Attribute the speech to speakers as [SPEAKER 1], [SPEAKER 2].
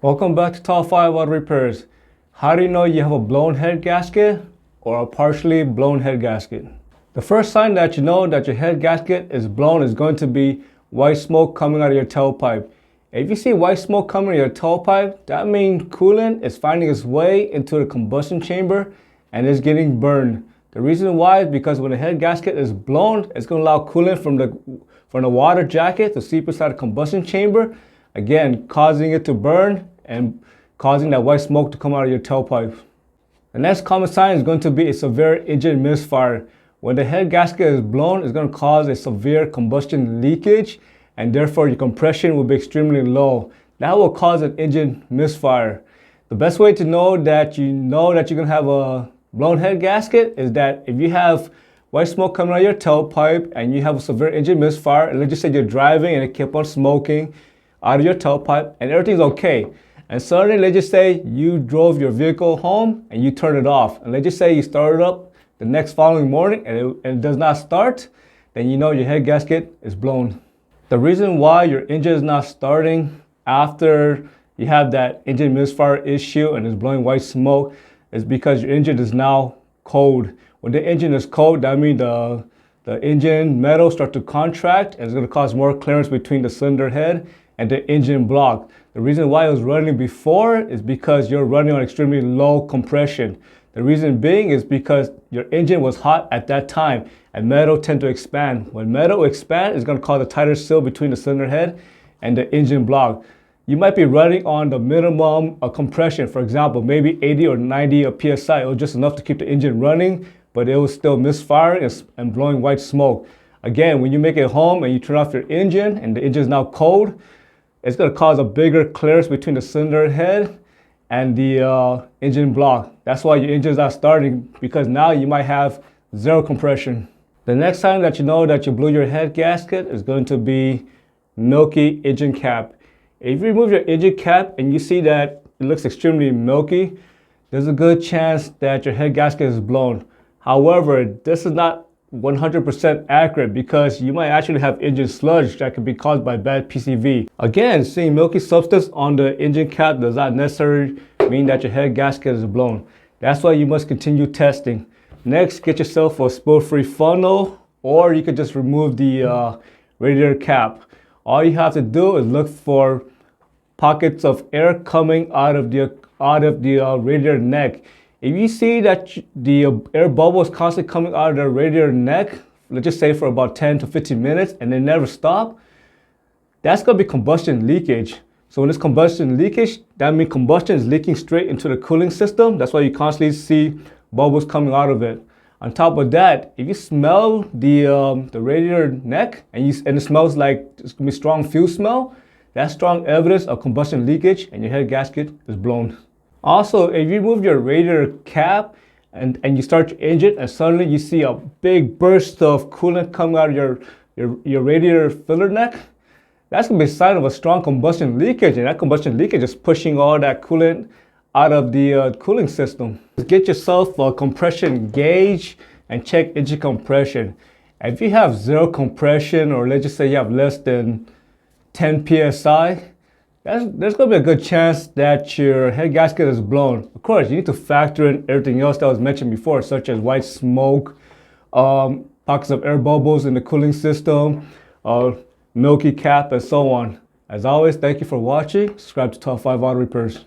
[SPEAKER 1] Welcome back to Top 5 Auto Repairs. How do you know you have a blown head gasket or a partially blown head gasket? The first sign that you know that your head gasket is blown is going to be white smoke coming out of your tailpipe. If you see white smoke coming out of your tailpipe, that means coolant is finding its way into the combustion chamber and is getting burned. The reason why is because when the head gasket is blown, it's going to allow coolant from the water jacket to seep inside the combustion chamber, again causing it to burn and causing that white smoke to come out of your tailpipe. The next common sign is going to be a severe engine misfire. When the head gasket is blown, it's going to cause a severe combustion leakage, and therefore your compression will be extremely low. That will cause an engine misfire. The best way to know that you're going to have a blown head gasket is that if you have white smoke coming out of your tailpipe and you have a severe engine misfire, and let's just say you're driving and it kept on smoking out of your tailpipe and everything's okay, and suddenly let's just say you drove your vehicle home and you turned it off, and let's just say you started up the next following morning and it does not start, then you know your head gasket is blown. The reason why your engine is not starting after you have that engine misfire issue and is blowing white smoke is because your engine is now cold. When the engine is cold, that means the engine metal starts to contract and it's going to cause more clearance between the cylinder head and the engine block. The reason why it was running before is because you're running on extremely low compression. The reason being is because your engine was hot at that time and metal tend to expand. When metal expands, it's going to cause a tighter seal between the cylinder head and the engine block. You might be running on the minimum compression, for example, maybe 80 or 90 psi. It was just enough to keep the engine running, but it was still misfiring and blowing white smoke. Again, when you make it home and you turn off your engine and the engine is now cold, it's going to cause a bigger clearance between the cylinder head and the engine block. That's why your engine is not starting, because now you might have zero compression. The next sign that you know that you blew your head gasket is going to be milky engine cap. If you remove your engine cap and you see that it looks extremely milky, there's a good chance that your head gasket is blown. However, this is not 100% accurate because you might actually have engine sludge that could be caused by bad PCV. Again, seeing milky substance on the engine cap does not necessarily mean that your head gasket is blown. That's why you must continue testing. Next, get yourself a spill-free funnel, or you could just remove the radiator cap. All you have to do is look for pockets of air coming out of the radiator neck. If you see that the air bubble is constantly coming out of the radiator neck, let's just say for about 10 to 15 minutes, and they never stop, that's going to be combustion leakage. So when it's combustion leakage, that means combustion is leaking straight into the cooling system. That's why you constantly see bubbles coming out of it. On top of that, if you smell the radiator neck and it smells like it's going to be strong fuel smell, that's strong evidence of combustion leakage and your head gasket is blown. Also, if you remove your radiator cap and you start your engine and suddenly you see a big burst of coolant coming out of your radiator filler neck, that's going to be a sign of a strong combustion leakage, and that combustion leakage is pushing all that coolant out of the cooling system. Get yourself a compression gauge and check engine compression. If you have zero compression, or let's just say you have less than 10 psi, there's going to be a good chance that your head gasket is blown. Of course, you need to factor in everything else that was mentioned before, such as white smoke, pockets of air bubbles in the cooling system, milky cap, and so on. As always, thank you for watching. Subscribe to Top 5 Auto Repairs.